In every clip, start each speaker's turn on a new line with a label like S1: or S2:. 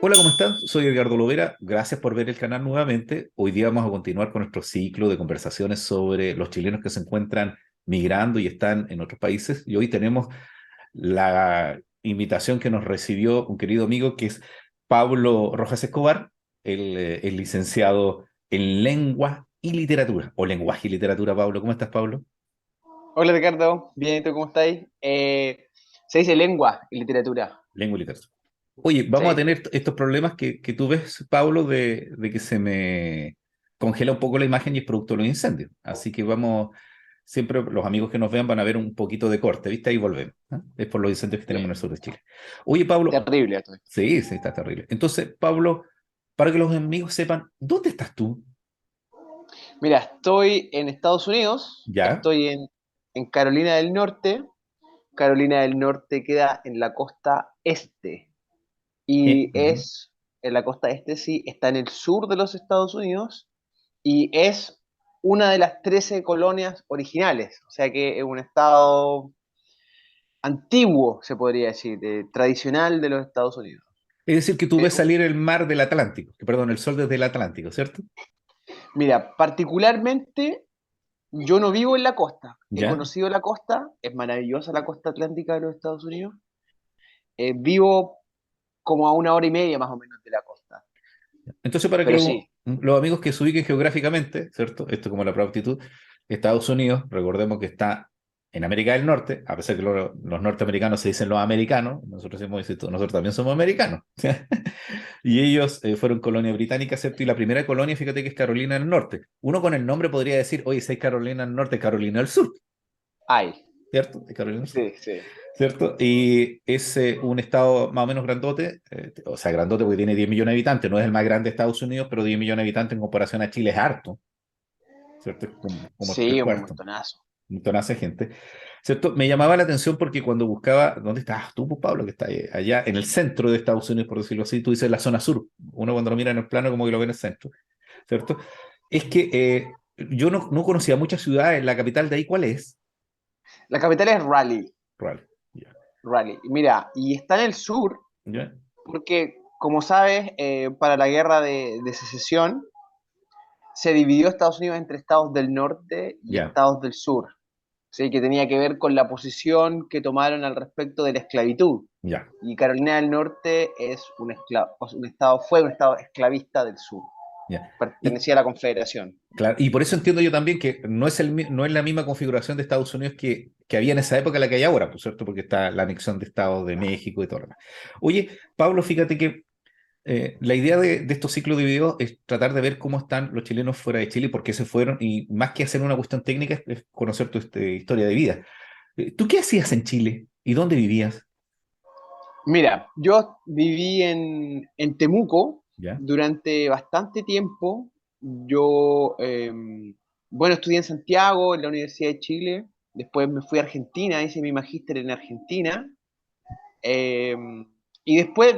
S1: Hola, ¿cómo están? Soy Edgardo Lovera. Gracias por ver el canal nuevamente. Hoy día vamos a continuar con nuestro ciclo de conversaciones sobre los chilenos que se encuentran migrando y están en otros países. Y hoy tenemos la invitación que nos recibió un querido amigo que es Pablo Rojas Escobar, el licenciado en Lengua y Literatura, o Lenguaje y Literatura. Pablo, ¿cómo estás, Pablo?
S2: Hola Ricardo, bien, ¿y tú cómo estáis? Se dice lengua y literatura.
S1: Lengua y Literatura. Oye, vamos a
S2: Sí,
S1: tener estos problemas que tú ves, Pablo, de que se me congela un poco la imagen y es producto de los incendios. Así que vamos, siempre los amigos que nos vean van a ver un poquito de corte, ¿viste? Ahí volvemos. ¿Ah? Es por los incendios que tenemos en
S2: bien.
S1: el sur de Chile. Oye, Pablo,
S2: Terrible esto.
S1: sí, sí, está terrible. Entonces, Pablo, para que los amigos sepan, ¿dónde estás tú?
S2: Mira, estoy en Estados Unidos,
S1: ¿Ya?
S2: estoy en Carolina del Norte. Carolina del Norte queda en la costa este y
S1: Ujú.
S2: es, en la costa este sí, está en el sur de los Estados Unidos y es una de las 13 colonias originales, o sea que es un estado antiguo, se podría decir, tradicional de los Estados Unidos.
S1: Es decir, que tú ves salir el mar del Atlántico, que, perdón, el sol desde el Atlántico, ¿cierto?
S2: Mira, particularmente yo no vivo en la costa, he
S1: ¿Ya?
S2: conocido la costa, es maravillosa la costa atlántica de los Estados Unidos. Vivo como a una hora y media más o menos de la costa,
S1: Entonces, para que
S2: pero sí,
S1: los amigos que se ubiquen geográficamente, ¿cierto? Esto como la aptitud, Estados Unidos, recordemos que está en América del Norte, a pesar que los norteamericanos se dicen los americanos, nosotros también somos americanos. Y ellos fueron colonia británica, ¿cierto? Y la primera colonia, fíjate que es Carolina del Norte. Uno con el nombre podría decir, oye, si hay Carolina del Norte, Carolina del Sur,
S2: hay,
S1: ¿cierto? De Carolina del Sur.
S2: sí, sí,
S1: ¿Cierto? Y es un estado más o menos grandote, o sea, grandote porque tiene 10 millones de habitantes, no es el más grande de Estados Unidos, pero 10 millones de habitantes en comparación a Chile es harto, ¿cierto? Es como tres
S2: sí, un
S1: cuartos,
S2: montonazo.
S1: un montón de gente, ¿cierto? Me llamaba la atención porque cuando buscaba, ¿dónde estás tú, pues, Pablo? Que está allá en el centro de Estados Unidos, por decirlo así, tú dices la zona sur, uno cuando lo mira en el plano como que lo ve en el centro, ¿cierto? Es que yo no conocía muchas ciudades, la capital de ahí, ¿cuál es?
S2: La capital es Raleigh,
S1: Raleigh, ya,
S2: Raleigh. Mira, y está en el sur
S1: ya,
S2: porque, como sabes, para la guerra de secesión se dividió Estados Unidos entre estados del norte y
S1: ya,
S2: estados del sur. ¿Sí? Que tenía que ver con la posición que tomaron al respecto de la esclavitud.
S1: ya.
S2: Y Carolina del Norte es un estado, fue un estado esclavista del sur,
S1: Ya. Y,
S2: pertenecía a la Confederación.
S1: claro, y por eso entiendo yo también que no es la misma configuración de Estados Unidos que había en esa época la que hay ahora, pues, ¿cierto? Porque está la anexión de Estados de México y todo lo demás. Oye, Pablo, fíjate que la idea de estos ciclos de videos es tratar de ver cómo están los chilenos fuera de Chile, por qué se fueron, y más que hacer una cuestión técnica, es conocer tu historia de vida. ¿Tú qué hacías en Chile y dónde vivías?
S2: Mira, yo viví en Temuco
S1: ¿Ya?
S2: durante bastante tiempo. Yo, bueno, estudié en Santiago, en la Universidad de Chile. Después me fui a Argentina, hice mi magíster en Argentina. Eh, y después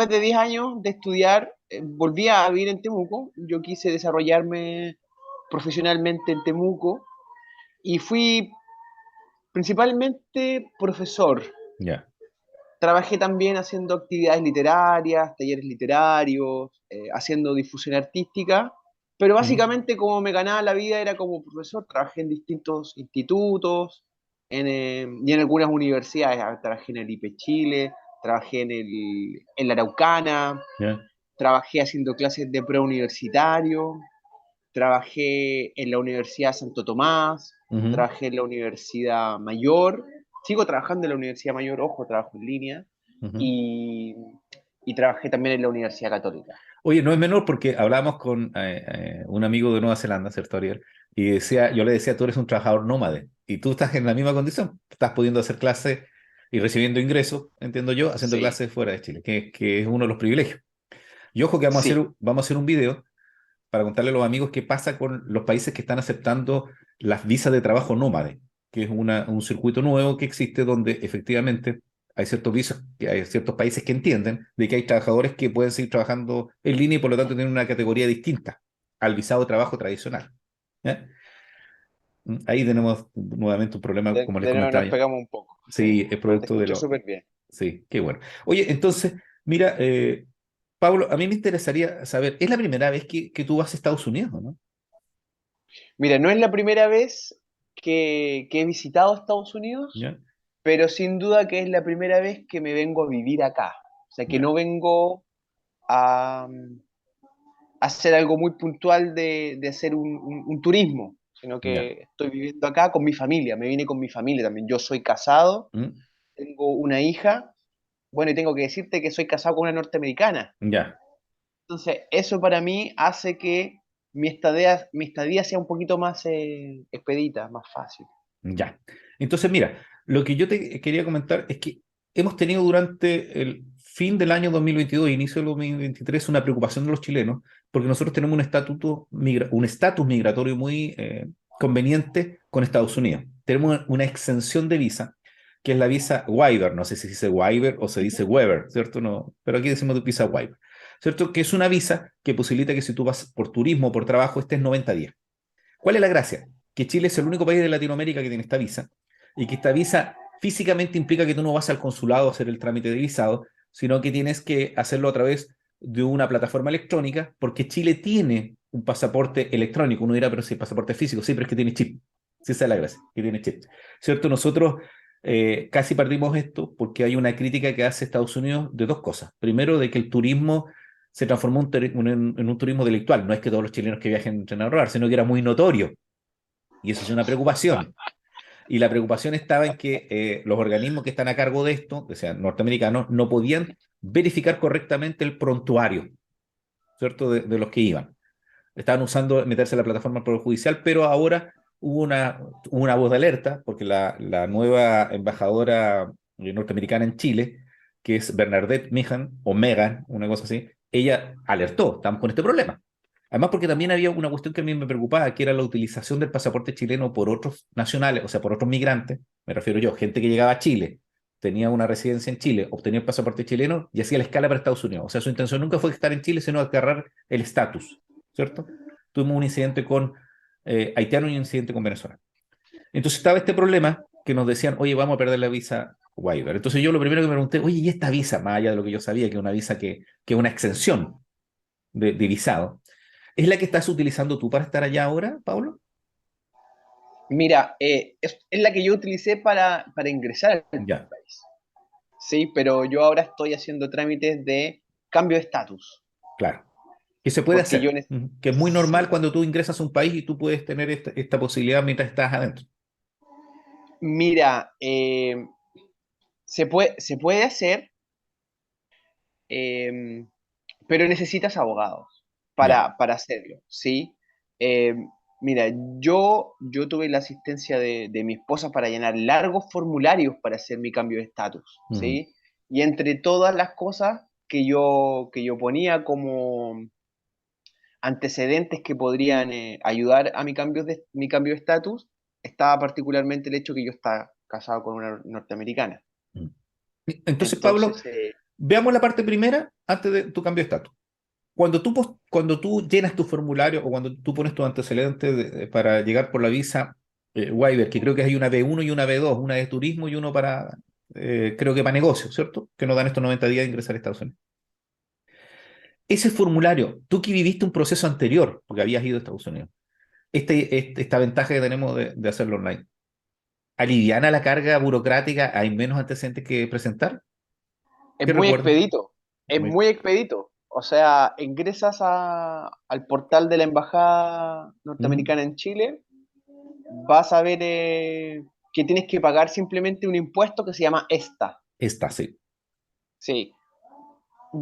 S2: de 10 años de estudiar, volví a vivir en Temuco. Yo quise desarrollarme profesionalmente en Temuco y fui principalmente profesor.
S1: Ya.
S2: Trabajé también haciendo actividades literarias, talleres literarios, haciendo difusión artística, pero
S1: Ujú.
S2: básicamente como me ganaba la vida era como profesor. Trabajé en distintos institutos y en algunas universidades. Trabajé en el IPE Chile, trabajé en la Araucana,
S1: Ya.
S2: trabajé haciendo clases de preuniversitario, trabajé en la Universidad Santo Tomás,
S1: Ujú.
S2: trabajé en la Universidad Mayor, sigo trabajando en la Universidad Mayor, ojo, trabajo en línea,
S1: Ujú.
S2: y, y trabajé también en la Universidad Católica.
S1: Oye, no es menor porque hablábamos con un amigo de Nueva Zelanda, ¿cierto, Ariel? Y decía, yo le decía, tú eres un trabajador nómade y tú estás en la misma condición. Estás pudiendo hacer clases y recibiendo ingresos, entiendo yo, haciendo
S2: Sí,
S1: clases fuera de Chile, que es uno de los privilegios. Y ojo que
S2: sí,
S1: vamos a hacer un video para contarle a los amigos qué pasa con los países que están aceptando las visas de trabajo nómade, que es un circuito nuevo que existe donde efectivamente hay ciertos visos, que hay ciertos países que entienden de que hay trabajadores que pueden seguir trabajando en línea y por lo tanto tienen una categoría distinta al visado de trabajo tradicional. ¿Ya? Ahí tenemos nuevamente un problema, como les
S2: de nuevo
S1: comentaba
S2: nos
S1: yo.
S2: pegamos un poco, sí,
S1: Sí, es
S2: pero te
S1: producto de
S2: escucho
S1: lo...
S2: súper bien.
S1: Sí, qué bueno. Oye, entonces, mira, Pablo, a mí me interesaría saber, ¿es la primera vez que tú vas a Estados Unidos, o no?
S2: Mira, no es la primera vez que he visitado Estados Unidos,
S1: ¿Ya?
S2: pero sin duda que es la primera vez que me vengo a vivir acá. O sea, que
S1: Ya,
S2: no vengo a hacer algo muy puntual de hacer un turismo, sino
S1: ya.
S2: que estoy viviendo acá con mi familia. Me vine con mi familia también. Yo soy casado,
S1: ¿Mm?
S2: tengo una hija. Bueno, y tengo que decirte que soy casado con una norteamericana.
S1: Ya,
S2: Entonces, eso para mí hace que mi estadía sea un poquito más expedita, más fácil.
S1: ya. Entonces, mira, lo que yo te quería comentar es que hemos tenido durante el fin del año 2022 e inicio del 2023 una preocupación de los chilenos, porque nosotros tenemos un estatus migratorio muy conveniente con Estados Unidos. Tenemos una exención de visa, que es la visa waiver, no sé si se dice waiver o se dice waiver, ¿cierto? No, pero aquí decimos visa waiver, ¿cierto? Que es una visa que posibilita que si tú vas por turismo o por trabajo estés 90 días. ¿Cuál es la gracia? Que Chile es el único país de Latinoamérica que tiene esta visa y que esta visa físicamente implica que tú no vas al consulado a hacer el trámite de visado, sino que tienes que hacerlo a través de una plataforma electrónica, porque Chile tiene un pasaporte electrónico. Uno dirá, pero si el pasaporte es físico, sí, pero es que tiene chip. Sí, esa es la gracia, que tiene chip. ¿Cierto? Nosotros casi perdimos esto porque hay una crítica que hace Estados Unidos de dos cosas. Primero, de que el turismo se transformó en un turismo delictual. No es que todos los chilenos que viajen entren a robar, sino que era muy notorio. Y eso es una preocupación. Y la preocupación estaba en que los organismos que están a cargo de esto, que sean norteamericanos, no podían verificar correctamente el prontuario, ¿cierto? De los que iban. Estaban usando meterse en la plataforma del Poder Judicial, pero ahora hubo una voz de alerta, porque la nueva embajadora norteamericana en Chile, que es Bernadette Meehan, o Megan, una cosa así, ella alertó, estamos con este problema. Además, porque también había una cuestión que a mí me preocupaba, que era la utilización del pasaporte chileno por otros nacionales, o sea, por otros migrantes, me refiero yo, gente que llegaba a Chile, tenía una residencia en Chile, obtenía el pasaporte chileno y hacía la escala para Estados Unidos. O sea, su intención nunca fue estar en Chile, sino agarrar el estatus, ¿cierto? Tuvimos un incidente con haitianos y un incidente con Venezuela. Entonces estaba este problema que nos decían, oye, vamos a perder la visa waiver. Entonces yo lo primero que me pregunté, oye, ¿y esta visa? Más allá de lo que yo sabía, que es una visa que es una exención de visado, ¿es la que estás utilizando tú para estar allá ahora, Pablo?
S2: Mira, es la que yo utilicé para ingresar al
S1: Ya,
S2: país. Sí, pero yo ahora estoy haciendo trámites de cambio de estatus,
S1: claro. Que se puede
S2: porque yo
S1: hacer. Ujú. Que es muy normal
S2: sí,
S1: cuando tú ingresas a un país y tú puedes tener esta posibilidad mientras estás adentro.
S2: mira, se puede hacer, eh, pero necesitas abogados
S1: Ya.
S2: para hacerlo, ¿sí? Eh, mira, yo tuve la asistencia de mi esposa para llenar largos formularios para hacer mi cambio de estatus,
S1: Ujú.
S2: ¿sí? Y entre todas las cosas que yo ponía como antecedentes que podrían ayudar a mi cambio de estatus, estaba particularmente el hecho que yo estaba casado con una norteamericana.
S1: Ujú. Entonces, Pablo,
S2: Entonces,
S1: veamos la parte primera antes de tu cambio de estatus. Cuando tú llenas tu formulario o cuando tú pones tus antecedentes para llegar por la visa waiver, que creo que hay una B1 y una B2, una de turismo y uno para, creo que para negocios, ¿cierto? Que nos dan estos 90 días de ingresar a Estados Unidos. Ese formulario, tú que viviste un proceso anterior, porque habías ido a Estados Unidos, esta ventaja que tenemos de hacerlo online, ¿aliviana la carga burocrática? ¿Hay menos antecedentes que presentar?
S2: es
S1: ¿Qué
S2: muy
S1: recuerdo?
S2: expedito, es muy expedito. O sea, ingresas al portal de la Embajada
S1: Ujú.
S2: Norteamericana en Chile, vas a ver que tienes que pagar simplemente un impuesto que se llama ESTA.
S1: Está, sí.
S2: Sí,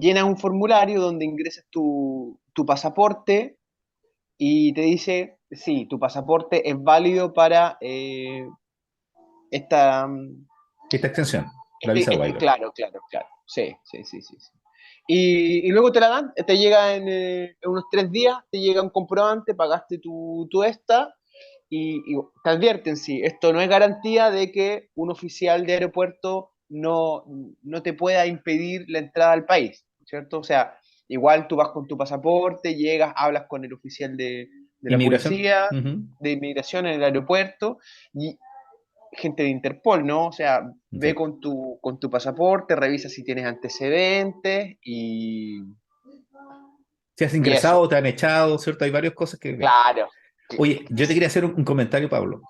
S2: llenas un formulario donde ingresas tu pasaporte y te dice, sí, tu pasaporte es válido para esta,
S1: Esta extensión, la visa waiver.
S2: claro, claro, claro. Sí, sí, sí, sí, sí. Y luego te la dan, te llega en unos 3 días, te llega un comprobante, pagaste tu esta y te advierten, sí, esto no es garantía de que un oficial de aeropuerto no te pueda impedir la entrada al país, ¿cierto? O sea, igual tú vas con tu pasaporte, llegas, hablas con el oficial de la
S1: Inmigración.
S2: policía,
S1: Ujú.
S2: de inmigración en el aeropuerto, y gente de Interpol, ¿no? O sea, ve
S1: Sí.
S2: con tu pasaporte, revisa si tienes antecedentes
S1: Si has
S2: Y
S1: ingresado
S2: eso,
S1: o te han echado, ¿cierto? Hay varias cosas que ver.
S2: claro.
S1: Oye, yo te quería hacer un comentario, Pablo.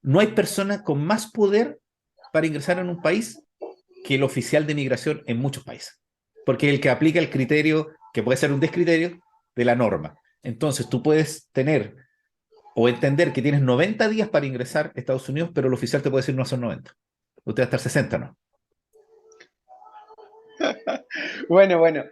S1: No hay persona con más poder para ingresar en un país que el oficial de migración en muchos países, porque es el que aplica el criterio, que puede ser un descriterio, de la norma. Entonces, tú puedes tener o entender que tienes 90 días para ingresar a Estados Unidos, pero el oficial te puede decir no son 90. Usted va a estar 60, ¿no?
S2: Bueno, bueno.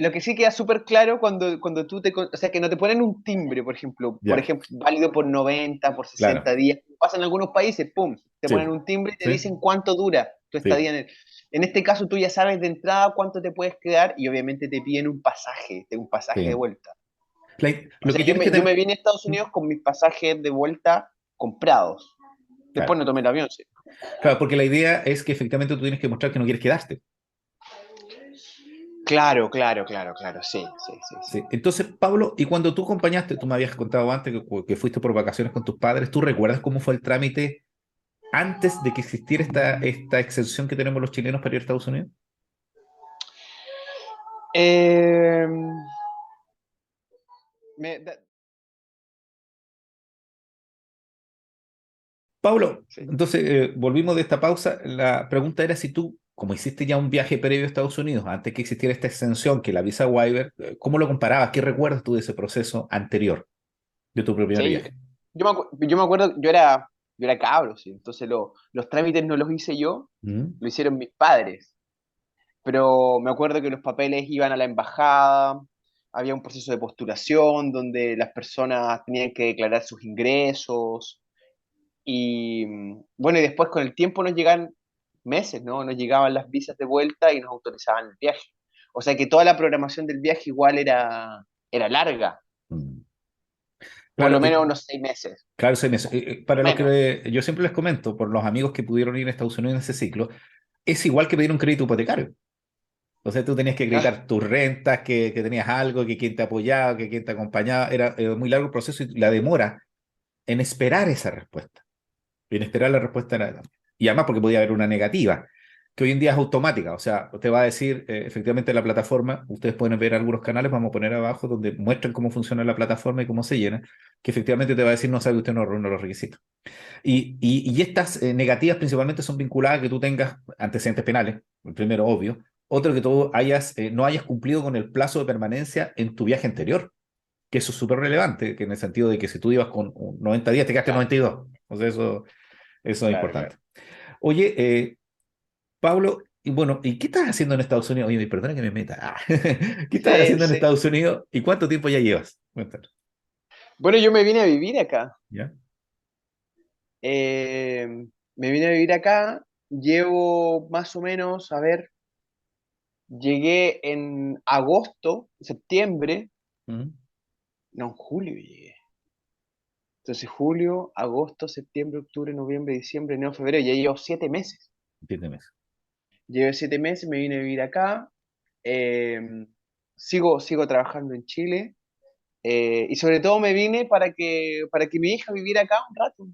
S2: Lo que sí queda súper claro cuando o sea, que no te ponen un timbre, por
S1: Ya,
S2: ejemplo, válido por 90, por
S1: claro.
S2: 60 días. Pasa en algunos países, pum, te ponen
S1: Sí,
S2: un timbre y te
S1: sí,
S2: dicen cuánto dura tu
S1: sí.
S2: estadía en este caso tú ya sabes de entrada cuánto te puedes quedar y obviamente te piden un pasaje de
S1: Sí.
S2: vuelta. O
S1: Lo
S2: sea,
S1: que tienes que
S2: yo me
S1: tener.
S2: vine a Estados Unidos con mis pasajes de vuelta comprados. Después
S1: Claro,
S2: no tomé el avión, sí.
S1: claro, porque la idea es que efectivamente tú tienes que mostrar que no quieres quedarte.
S2: Claro, claro, claro, claro, sí, sí, sí, sí.
S1: Sí. Entonces, Pablo, y cuando tú acompañaste, tú me habías contado antes que fuiste por vacaciones con tus padres, ¿tú recuerdas cómo fue el trámite antes de que existiera esta exención que tenemos los chilenos para ir a Estados Unidos?
S2: Eh, me, da-
S1: Pablo,
S2: sí.
S1: entonces volvimos de esta pausa. La pregunta era si tú, como hiciste ya un viaje previo a Estados Unidos, antes que existiera esta exención, que la visa waiver, ¿cómo lo comparabas? ¿Qué recuerdas tú de ese proceso anterior, de tu primer
S2: Sí,
S1: viaje?
S2: yo me acuerdo, yo era cabro, sí, entonces los trámites no los hice yo,
S1: ¿Mm?
S2: lo hicieron mis padres, pero me acuerdo que los papeles iban a la embajada, había un proceso de postulación donde las personas tenían que declarar sus ingresos y bueno, y después con el tiempo nos llegan meses, ¿no? Nos llegaban las visas de vuelta y nos autorizaban el viaje. O sea que toda la programación del viaje igual era larga,
S1: Mm.
S2: por
S1: Claro,
S2: lo menos unos 6 meses,
S1: claro, para los
S2: menos.
S1: que yo siempre les comento, por los amigos que pudieron ir a Estados Unidos en ese ciclo, es igual que pedir un crédito hipotecario. O sea, tú tenías que acreditar tus rentas, que tenías algo, que quien te apoyaba, que quien te acompañaba. Era muy largo el proceso y la demora en esperar esa respuesta. Y en esperar la respuesta era. Y además porque podía haber una negativa, que hoy en día es automática. O sea, te va a decir, efectivamente, la plataforma, ustedes pueden ver algunos canales, vamos a poner abajo, donde muestran cómo funciona la plataforma y cómo se llena, que efectivamente te va a decir, no sabe usted, no reúne los requisitos. Y estas negativas principalmente son vinculadas a que tú tengas antecedentes penales, el primero obvio, otro que tú no hayas cumplido con el plazo de permanencia en tu viaje anterior, que eso es súper relevante, que en el sentido de que si tú ibas con 90 días, te quedaste
S2: Claro,
S1: 92. O sea, eso es
S2: claro, claro.
S1: importante. Oye, Pablo, y bueno, ¿y qué estás haciendo en Estados Unidos? Oye, perdona que me meta. ¿Qué estás
S2: Sí,
S1: haciendo en
S2: sí.
S1: Estados Unidos y cuánto tiempo ya llevas? Cuéntanos.
S2: Bueno, yo me vine a vivir acá.
S1: ¿Ya?
S2: Eh, Me vine a vivir acá. Llevo más o menos, a ver, llegué en agosto, septiembre,
S1: ¿Mm?
S2: no, en julio llegué. Entonces, julio, agosto, septiembre, octubre, noviembre, diciembre, enero, febrero, ya llevo 7 meses.
S1: Entiéndeme.
S2: Llevo 7 meses, me vine a vivir acá. eh, sigo trabajando en Chile. Y sobre todo me vine para que mi hija viviera acá un rato,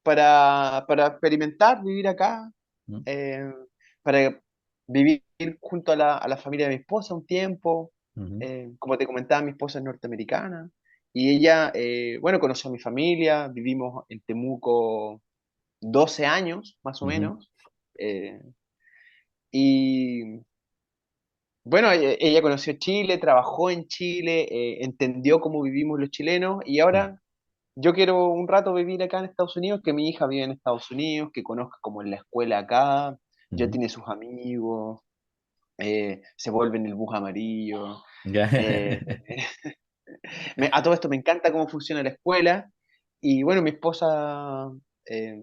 S2: para experimentar, vivir acá,
S1: ¿Mm?
S2: eh, para vivir junto a la familia de mi esposa un tiempo.
S1: Ujú,
S2: Como te comentaba, mi esposa es norteamericana y ella, bueno, conoció a mi familia, vivimos en Temuco 12 años, más o
S1: ujú,
S2: menos. eh, y bueno, ella conoció Chile, trabajó en Chile, entendió cómo vivimos los chilenos y
S1: mm,
S2: ahora yo quiero un rato vivir acá en Estados Unidos, que mi hija vive en Estados Unidos, que conozca como en la escuela acá, ya
S1: ujú.
S2: tiene sus amigos, se vuelve en el bus amarillo.
S1: Ya.
S2: eh, a todo esto me encanta cómo funciona la escuela. Y bueno, mi esposa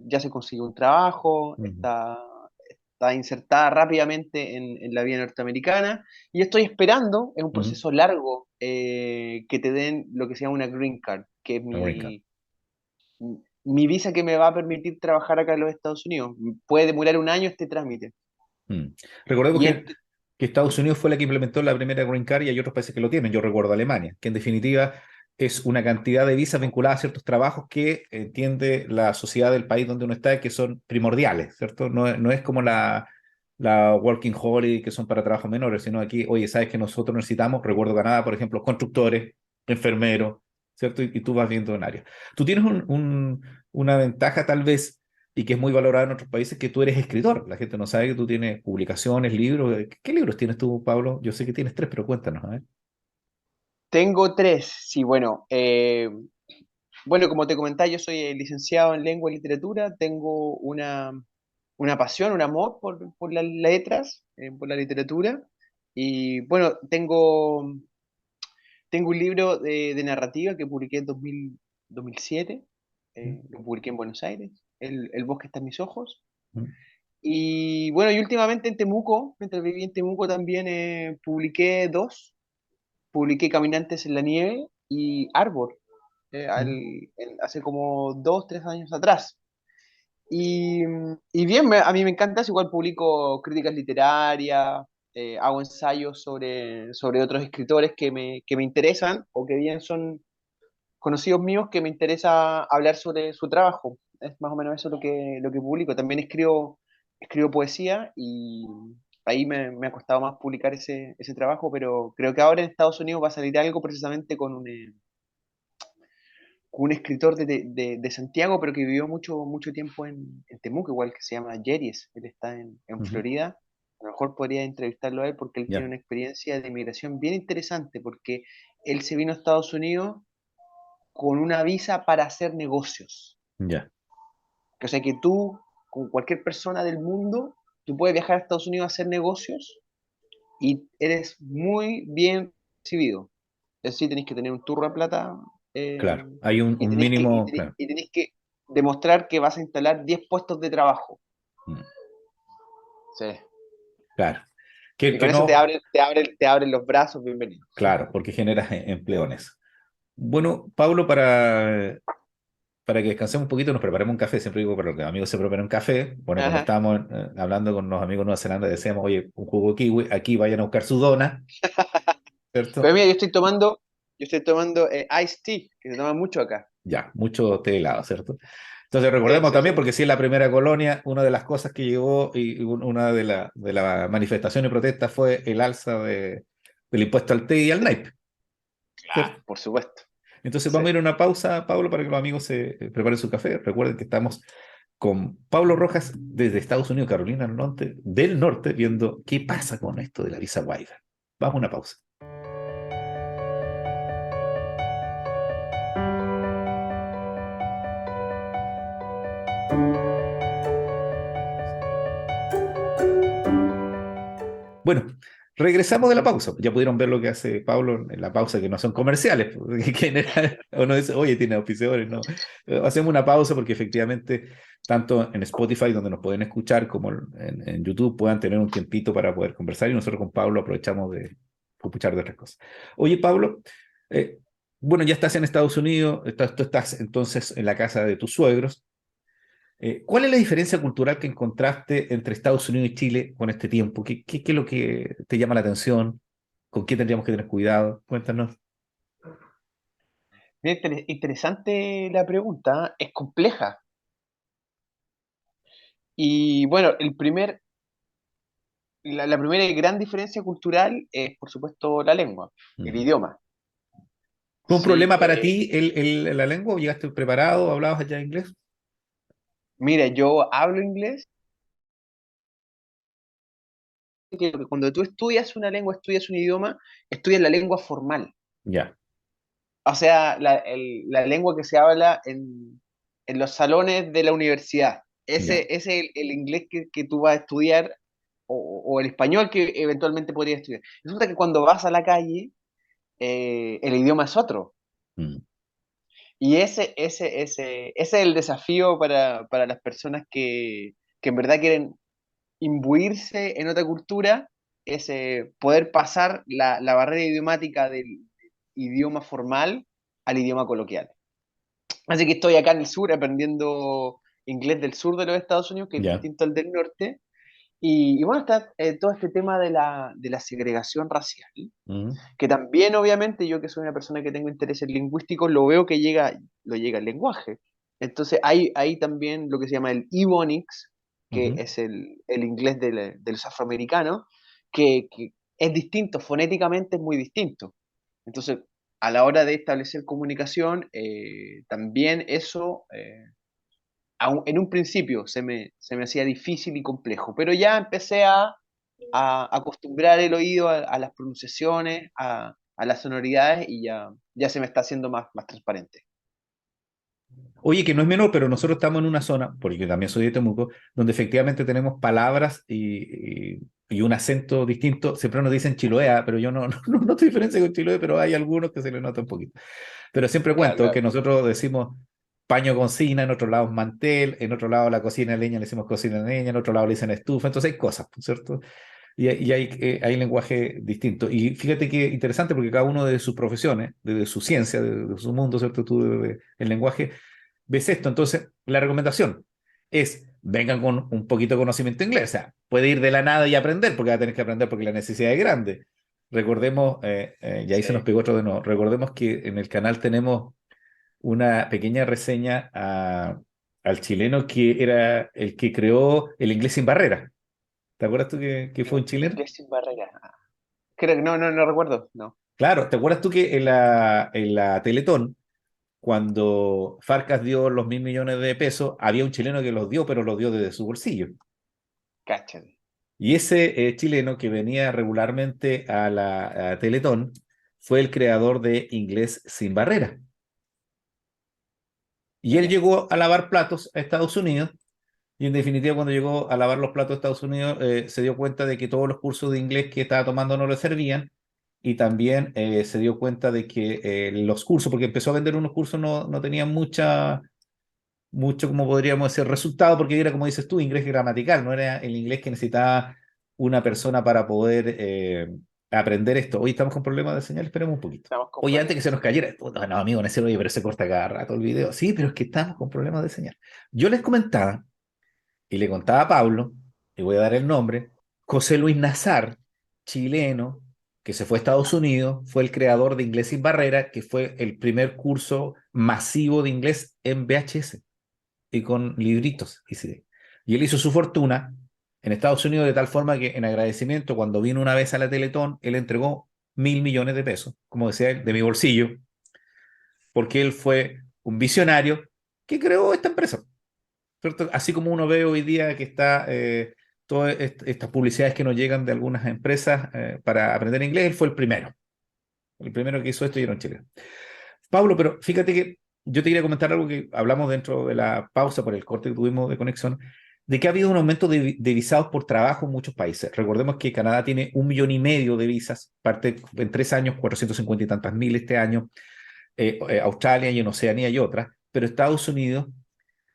S2: ya se consiguió un trabajo,
S1: Ujú,
S2: está insertada rápidamente en la vida norteamericana y estoy esperando, es un
S1: ujú.
S2: proceso largo, que te den lo que se llama una green card, que es
S1: La Green Card.
S2: mi visa que me va a permitir trabajar acá en los Estados Unidos. Puede demorar un año este trámite.
S1: Mm. Recordemos
S2: Y en-
S1: que Estados Unidos fue la que implementó la primera Green Card y hay otros países que lo tienen. Yo recuerdo Alemania, que en definitiva es una cantidad de visas vinculadas a ciertos trabajos que entiende la sociedad del país donde uno está que son primordiales, ¿cierto? No, no es como la Working Holiday, que son para trabajos menores, sino aquí, oye, sabes que nosotros necesitamos, recuerdo Canadá, por ejemplo, constructores, enfermeros, ¿cierto? Y tú vas viendo un área. Tú tienes una ventaja tal vez, y que es muy valorada en otros países, que tú eres escritor. La gente no sabe que tú tienes publicaciones, libros. ¿Qué libros tienes tú, Pablo? Yo sé que tienes tres, pero cuéntanos, a ver.
S2: Tengo tres, sí, bueno. Bueno, como te comentaba, yo soy licenciado en lengua y literatura, tengo una pasión, un amor por las letras, por la literatura, y bueno, tengo un libro de narrativa que publiqué en 2007,
S1: Mm,
S2: lo publiqué en Buenos Aires, El bosque está en mis ojos,
S1: mm,
S2: y bueno, y últimamente en Temuco, mientras viví en Temuco también publiqué dos, publiqué Caminantes en la nieve y Árbol,
S1: mm.
S2: hace como 2, 3 años atrás. Y bien, a mí me encanta, es igual publico críticas literarias, hago ensayos sobre otros escritores que me interesan o que bien son conocidos míos que me interesa hablar sobre su trabajo. Es más o menos eso lo que publico. También escribo poesía y ahí me ha costado más publicar ese trabajo, pero creo que ahora en Estados Unidos va a salir algo precisamente con un escritor de Santiago, pero que vivió mucho tiempo en Temuco, igual que se llama Jeries. Él está en
S1: Ujú.
S2: Florida. A lo mejor podría entrevistarlo a él porque él tiene
S1: Ya,
S2: una experiencia de migración bien interesante, porque él se vino a Estados Unidos con una visa para hacer negocios.
S1: ya,
S2: O sea que tú, con cualquier persona del mundo, tú puedes viajar a Estados Unidos a hacer negocios y eres muy bien recibido. Eso sí, tenéis que tener un turro de plata
S1: claro.
S2: eh,
S1: Hay
S2: y
S1: un
S2: tenéis que, y
S1: mínimo,
S2: tenéis,
S1: claro.
S2: y tenéis que demostrar que vas a instalar 10 puestos de trabajo.
S1: Mm,
S2: Sí.
S1: claro.
S2: Y
S1: Que
S2: con eso te
S1: no,
S2: abren, te abren, te abren los brazos, bienvenido.
S1: claro, porque generas empleones. Bueno, Pablo, para que descansemos un poquito, nos preparemos un café. Siempre digo, para los amigos se preparan un café. Bueno, cuando
S2: Ajá.
S1: estábamos hablando con los amigos de Nueva Zelanda, decíamos, oye, un jugo kiwi, aquí vayan a buscar su dona,
S2: Pero
S1: ¿cierto?
S2: mira, yo estoy tomando iced tea, que se toma mucho acá.
S1: Ya, mucho té helado, ¿cierto? Entonces recordemos
S2: Sí,
S1: también,
S2: sí.
S1: porque si es la primera colonia, una de las cosas que llegó y una de las manifestaciones y protestas fue el alza del impuesto al té y al naip,
S2: Ah,
S1: ¿cierto?
S2: por supuesto.
S1: Entonces
S2: Sí.
S1: vamos a ir a una pausa, Pablo, para que los amigos se preparen su café. Recuerden que estamos con Pablo Rojas desde Estados Unidos, Carolina del Norte, viendo qué pasa con esto de la visa waiver. Vamos a una pausa. Bueno, regresamos de la pausa. Ya pudieron ver lo que hace Pablo en la pausa, que no son comerciales, porque en general uno dice, oye, tiene auspiciadores, no. Hacemos una pausa porque efectivamente, tanto en Spotify, donde nos pueden escuchar, como en YouTube, puedan tener un tiempito para poder conversar y nosotros con Pablo aprovechamos de escuchar de otras cosas. Oye, Pablo, eh, bueno, ya estás en Estados Unidos, tú estás entonces en la casa de tus suegros. ¿Cuál es la diferencia cultural que encontraste entre Estados Unidos y Chile con este tiempo? ¿Qué es lo que te llama la atención? ¿Con qué tendríamos que tener cuidado? Cuéntanos.
S2: Mira, interesante la pregunta, es compleja. Y bueno, la primera y gran diferencia cultural es, por supuesto, la lengua, el
S1: Mm.
S2: idioma.
S1: ¿Fue un
S2: Sí,
S1: problema para ti la lengua? ¿O llegaste preparado? ¿Hablabas allá inglés?
S2: mira, yo hablo inglés, que cuando tú estudias una lengua, estudias un idioma, estudias la lengua formal.
S1: Ya,
S2: O sea, la lengua que se habla en los salones de la universidad.
S1: ya,
S2: Ese es el inglés que tú vas a estudiar o el español que eventualmente podrías estudiar. Resulta que cuando vas a la calle, el idioma es otro.
S1: mm,
S2: Y ese es el desafío para las personas que en verdad quieren imbuirse en otra cultura, es poder pasar la barrera idiomática del idioma formal al idioma coloquial. Así que estoy acá en el sur aprendiendo inglés del sur de los Estados Unidos, que es
S1: ya,
S2: distinto al del norte. Y bueno, está todo este tema de la segregación racial,
S1: mm,
S2: que también obviamente yo que soy una persona que tengo intereses lingüísticos, lo veo que lo llega el lenguaje. Entonces hay también lo que se llama el Ebonics, que
S1: Ujú.
S2: es el inglés de los afroamericanos, que es distinto, fonéticamente es muy distinto. Entonces, a la hora de establecer comunicación, también eso, en un principio se me hacía difícil y complejo, pero ya empecé a acostumbrar el oído a las pronunciaciones, a las sonoridades y ya se me está haciendo más transparente.
S1: Oye, que no es menor, pero nosotros estamos en una zona, porque yo también soy de Temuco, donde efectivamente tenemos palabras y un acento distinto. Siempre nos dicen Chiloé, pero yo no noto diferencia con Chiloé, pero hay algunos que se le nota un poquito. Pero siempre
S2: Claro,
S1: cuento que
S2: claro.
S1: nosotros decimos paño cocina, en otro lado es mantel, en otro lado la cocina de leña le decimos cocina de leña, en otro lado le dicen estufa, entonces hay cosas, ¿no es cierto? Y hay lenguaje distinto. Y fíjate que interesante porque cada uno de sus profesiones, de su ciencia, de su mundo, ¿cierto? Tú, el lenguaje, ves esto. Entonces, la recomendación es, vengan con un poquito de conocimiento inglés. O sea, puede ir de la nada y aprender, porque va a tener que aprender porque la necesidad es grande. Recordemos, y ahí se nos
S2: Sí,
S1: pegó otro de nuevo, recordemos que en el canal tenemos una pequeña reseña al chileno que era el que creó el inglés sin barrera. ¿Te acuerdas tú que fue un chileno?
S2: inglés sin barrera. Creo que no recuerdo, no.
S1: Claro, ¿te acuerdas tú que en la Teletón, cuando Farcas dio los 1.000 millones de pesos, había un chileno que los dio, pero los dio desde su bolsillo?
S2: Cáchate.
S1: Y ese chileno que venía regularmente a Teletón fue el creador de Inglés sin barrera. Y él
S2: Mira,
S1: llegó a lavar platos a Estados Unidos. Y en definitiva, cuando llegó a lavar los platos de Estados Unidos, se dio cuenta de que todos los cursos de inglés que estaba tomando no le servían. Y también se dio cuenta de que los cursos, porque empezó a vender unos cursos, no tenían mucho, como podríamos decir, resultado, porque era, como dices tú, inglés gramatical, no era el inglés que necesitaba una persona para poder aprender esto. Hoy estamos con problemas de señal, esperemos un poquito.
S2: estamos con
S1: Oye, antes que se
S2: problemas.
S1: nos cayera, puta, no, amigo, en ese oye, pero se corta cada rato el video. Sí, pero es que estamos con problemas de señal. Yo les comentaba y le contaba a Pablo, y voy a dar el nombre, José Luis Nazar, chileno, que se fue a Estados Unidos, fue el creador de Inglés sin Barrera, que fue el primer curso masivo de inglés en VHS y con libritos. Y él hizo su fortuna en Estados Unidos de tal forma que en agradecimiento, cuando vino una vez a la Teletón, él entregó 1.000 millones de pesos, como decía él, de mi bolsillo, porque él fue un visionario que creó esta empresa. ¿Cierto? Así como uno ve hoy día que está todas estas publicidades que nos llegan de algunas empresas para aprender inglés, él fue el primero que hizo esto y era un chileno. Pablo, pero fíjate que yo te quería comentar algo que hablamos dentro de la pausa por el corte que tuvimos de conexión, de que ha habido un aumento de visados por trabajo en muchos países. Recordemos que Canadá tiene 1,5 millones de visas, parte en 3 años, 450 y tantas mil este año, Australia y en Oceanía y otras, pero Estados Unidos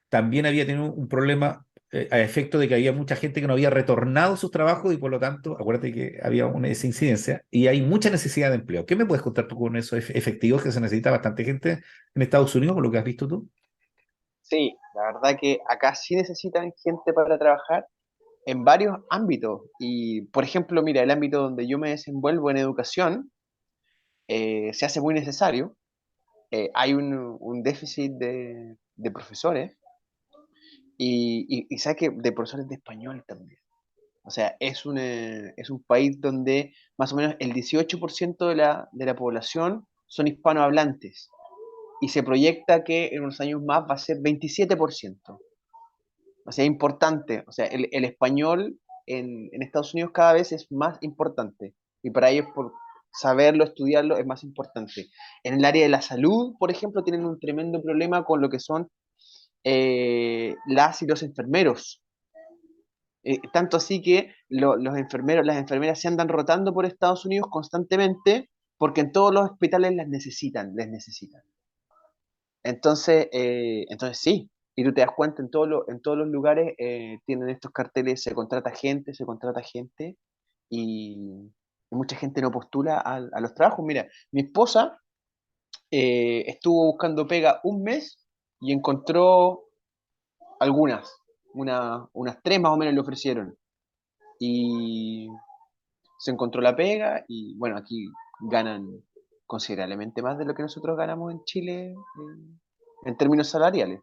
S1: también había tenido un problema a efecto de que había mucha gente que no había retornado a sus trabajos y por lo tanto, acuérdate que había esa incidencia y hay mucha necesidad de empleo. ¿Qué me puedes contar tú con eso efectivos que se necesita bastante gente en Estados Unidos, por lo que has visto tú?
S2: Sí, la verdad que acá sí necesitan gente para trabajar en varios ámbitos. Y, por ejemplo, mira, el ámbito donde yo me desenvuelvo en educación se hace muy necesario. Hay un déficit de profesores y ¿sabes qué? De profesores de español también. O sea, es un país donde más o menos el 18% de la población son hispanohablantes y se proyecta que en unos años más va a ser 27%. O sea, importante. O sea, el español en Estados Unidos cada vez es más importante. Y para ellos, por saberlo, estudiarlo, es más importante. En el área de la salud, por ejemplo, tienen un tremendo problema con lo que son las y los enfermeros. Tanto así que los enfermeros, las enfermeras se andan rotando por Estados Unidos constantemente porque en todos los hospitales las necesitan, les necesitan. Entonces sí, y tú te das cuenta en todos los lugares tienen estos carteles, se contrata gente, y mucha gente no postula a los trabajos. Mira, mi esposa estuvo buscando pega un mes y encontró algunas, unas tres más o menos le ofrecieron. Y se encontró la pega y bueno, aquí ganan considerablemente más de lo que nosotros ganamos en Chile en términos salariales.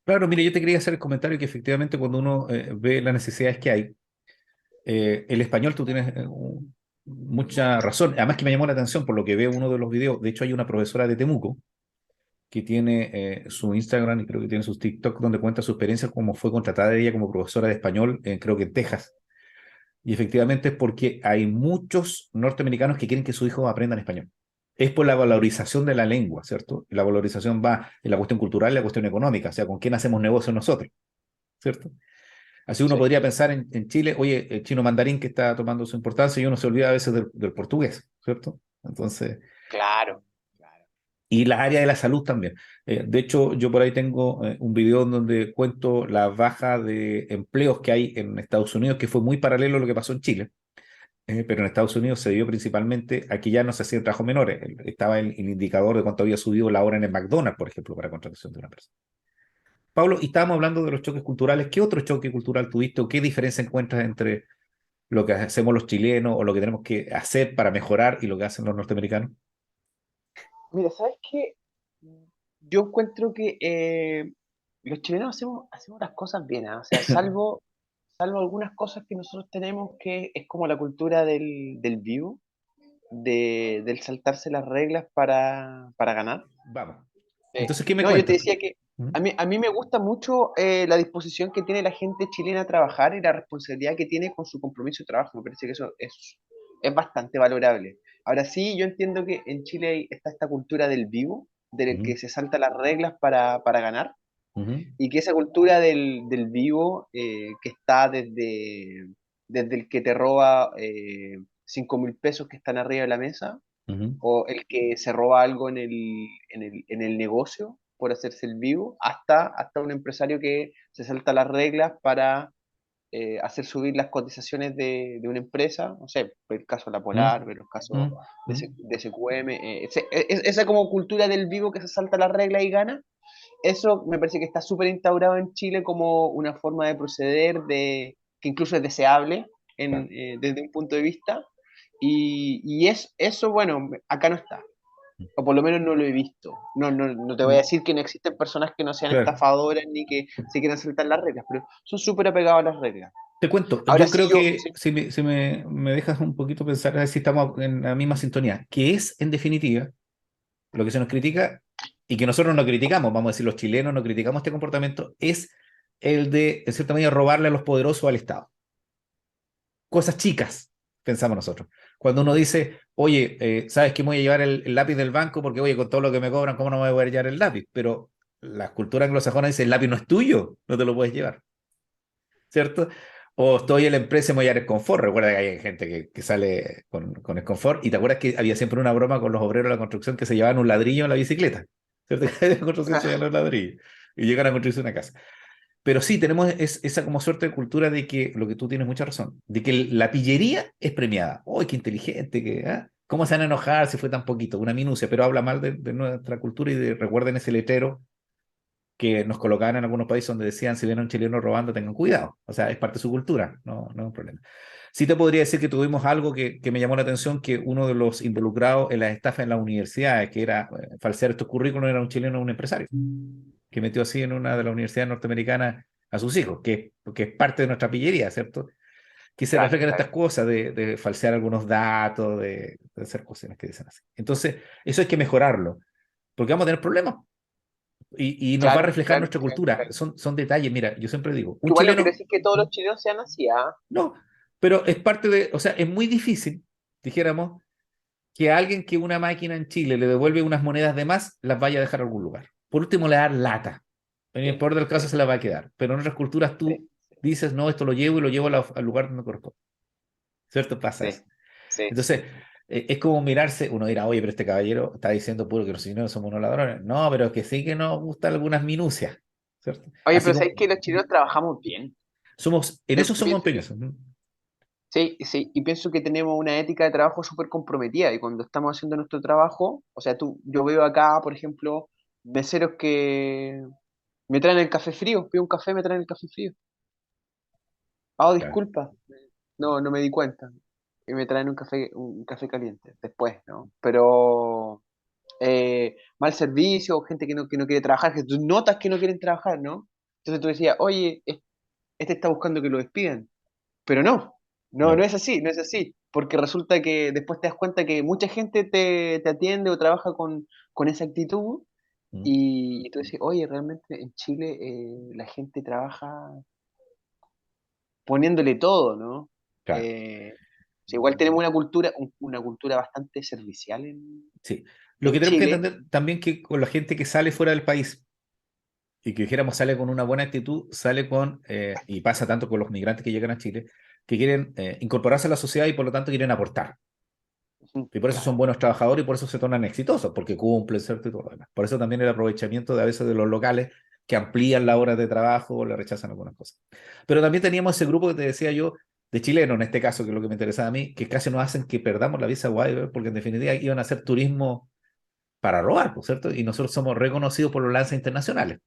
S1: Claro, mire, yo te quería hacer el comentario que efectivamente cuando uno ve las necesidades que hay, el español tú tienes mucha razón. Además que me llamó la atención por lo que veo uno de los videos. De hecho, hay una profesora de Temuco que tiene su Instagram y creo que tiene sus TikTok donde cuenta su experiencia como fue contratada ella como profesora de español, creo que en Texas. Y efectivamente es porque hay muchos norteamericanos que quieren que sus hijos aprendan español. Es por la valorización de la lengua, ¿cierto? Y la valorización va en la cuestión cultural y la cuestión económica, o sea, con quién hacemos negocios nosotros, ¿cierto? Así uno
S2: Sí,
S1: podría pensar en Chile, oye, el chino mandarín que está tomando su importancia y uno se olvida a veces del portugués, ¿cierto? Entonces,
S2: claro, claro.
S1: y la área de la salud también. De hecho, yo por ahí tengo un video donde cuento la baja de empleos que hay en Estados Unidos, que fue muy paralelo a lo que pasó en Chile. Pero en Estados Unidos se dio principalmente, aquí ya no se hacían trabajos menores, estaba el indicador de cuánto había subido la hora en el McDonald's, por ejemplo, para contratación de una persona. Pablo, y estábamos hablando de los choques culturales. ¿Qué otro choque cultural tuviste o qué diferencia encuentras entre lo que hacemos los chilenos o lo que tenemos que hacer para mejorar y lo que hacen los norteamericanos?
S2: Mira, ¿sabes qué? Yo encuentro que los chilenos hacemos las cosas bien, ¿ah? O sea, salvo algunas cosas que nosotros tenemos que es como la cultura del vivo, del saltarse las reglas para ganar.
S1: Vamos. Entonces, ¿qué me
S2: No, yo te
S1: cuentas?
S2: decía que
S1: ¿Mm?
S2: a mí me gusta mucho la disposición que tiene la gente chilena a trabajar y la responsabilidad que tiene con su compromiso de trabajo. Me parece que eso es bastante valorable. Ahora sí, yo entiendo que en Chile está esta cultura del vivo, del
S1: Ujú,
S2: que se salta las reglas para ganar,
S1: ujú,
S2: y que esa cultura del vivo que está desde el que te roba 5.000 pesos que están arriba de la mesa
S1: ujú,
S2: o el que se roba algo en el negocio por hacerse el vivo, hasta un empresario que se salta las reglas para hacer subir las cotizaciones de una empresa, no sé, por el caso de la
S1: ujú,
S2: Polar, por el caso
S1: ujú,
S2: de,
S1: ujú.
S2: de SQM, esa como cultura del vivo que se salta las reglas y gana, eso me parece que está súper instaurado en Chile como una forma de proceder que incluso es deseable
S1: Claro.
S2: desde un punto de vista. Eso, bueno, acá no está, o por lo menos no lo he visto. No te voy a
S1: Mm,
S2: decir que no existen personas que no sean
S1: claro.
S2: estafadoras ni que se quieran saltar las reglas, pero son súper apegados a las reglas.
S1: Te cuento,
S2: Ahora
S1: yo
S2: sí,
S1: creo que
S2: sí,
S1: si me dejas un poquito pensar, a ver si estamos en la misma sintonía, que es, en definitiva, lo que se nos critica y que nosotros no criticamos, vamos a decir, los chilenos no criticamos este comportamiento, es el de, en cierta medida, robarle a los poderosos al Estado. Cosas chicas, pensamos nosotros. Cuando uno dice, oye, ¿sabes que me voy a llevar el lápiz del banco? Porque, oye, con todo lo que me cobran, ¿cómo no me voy a llevar el lápiz? Pero la cultura anglosajona dice, el lápiz no es tuyo, no te lo puedes llevar. ¿Cierto? O estoy en la empresa y me voy a llevar el confort. Recuerda que hay gente que sale con el confort y te acuerdas que había siempre una broma con los obreros de la construcción que se llevaban un ladrillo en la bicicleta. ¿Cierto? Que en la construcción se llevan los ladrillos y llegan a construirse una casa. Pero sí, tenemos esa como suerte de cultura de que, lo que tú tienes mucha razón, de que la pillería es premiada. ¡Uy, qué inteligente! ¿Cómo se van a enojar si fue tan poquito? Una minucia, pero habla mal de nuestra cultura y recuerden ese letrero que nos colocaban en algunos países donde decían, si ven a un chileno robando, tengan cuidado. O sea, es parte de su cultura, no, no es un problema. Sí te podría decir que tuvimos algo que me llamó la atención, que uno de los involucrados en las estafas en las universidades, que era falsear estos currículos, era un chileno, un empresario, que metió así en una de las universidades norteamericanas a sus hijos, que es parte de nuestra pillería, ¿cierto? Que se
S2: claro,
S1: reflejan estas
S2: claro.
S1: cosas de falsear algunos datos, de hacer cuestiones que dicen así. Entonces, eso hay que mejorarlo, porque vamos a tener problemas y nos va a
S2: Claro,
S1: reflejar
S2: claro,
S1: nuestra
S2: claro,
S1: cultura.
S2: claro.
S1: Son detalles. Mira, yo siempre digo,
S2: Que
S1: un
S2: igual no quiere
S1: chileno,
S2: decir que todos los chilenos sean así, ¿ah?
S1: no, pero es parte de, o sea, es muy difícil, dijéramos, que a alguien que una máquina en Chile le devuelve unas monedas de más, las vaya a dejar a algún lugar. Por último, le da lata. En el
S2: Sí,
S1: peor del caso
S2: sí,
S1: se la va a quedar. Pero en otras culturas
S2: sí,
S1: tú dices, no, esto lo llevo y lo llevo al lugar donde corresponde. ¿Cierto? Pasa
S2: sí,
S1: eso.
S2: sí, sí.
S1: Entonces, es como mirarse, uno dirá, oye, pero este caballero está diciendo puro que los chilenos somos unos ladrones. No, pero es que sí que nos gustan algunas minucias, ¿cierto?
S2: Oye,
S1: Así
S2: pero
S1: como
S2: ¿sabéis que los chilenos trabajamos bien?
S1: en
S2: Yo
S1: eso somos
S2: pienso que
S1: empeñosos.
S2: sí, sí, y pienso que tenemos una ética de trabajo súper comprometida y cuando estamos haciendo nuestro trabajo, o sea, yo veo acá, por ejemplo, meseros que me traen el café frío, pido un café, me traen el café frío. Ah, oh,
S1: Claro.
S2: disculpa, no me di cuenta. Y me traen un café caliente después, ¿no? Pero mal servicio, gente que no quiere trabajar, que tú notas que no quieren trabajar, ¿no? Entonces tú decías, oye, este está buscando que lo despidan. Pero no, no
S1: Claro.
S2: es así, no es así. Porque resulta que después te das cuenta que mucha gente te atiende o trabaja con esa actitud
S1: Mm.
S2: y tú dices, oye, realmente en Chile la gente trabaja poniéndole todo, ¿no?
S1: Claro.
S2: O sea, igual tenemos una cultura bastante servicial
S1: Sí. Lo que
S2: en
S1: tenemos que
S2: Chile.
S1: entender también que con la gente que sale fuera del país y que dijéramos sale con una buena actitud, sale con, y pasa tanto con los migrantes que llegan a Chile, que quieren incorporarse a la sociedad y por lo tanto quieren aportar.
S2: Ujú,
S1: Y por eso son
S2: claro,
S1: buenos trabajadores y por eso se tornan exitosos, porque cumplen, ¿cierto? Y todo lo demás. Por eso también el aprovechamiento de a veces de los locales que amplían las horas de trabajo o le rechazan algunas cosas. Pero también teníamos ese grupo que te decía yo, de chilenos en este caso, que es lo que me interesaba a mí, que casi nos hacen que perdamos la visa waiver, porque en definitiva iban a hacer turismo para robar, ¿no es cierto? Y nosotros somos reconocidos por los lances internacionales.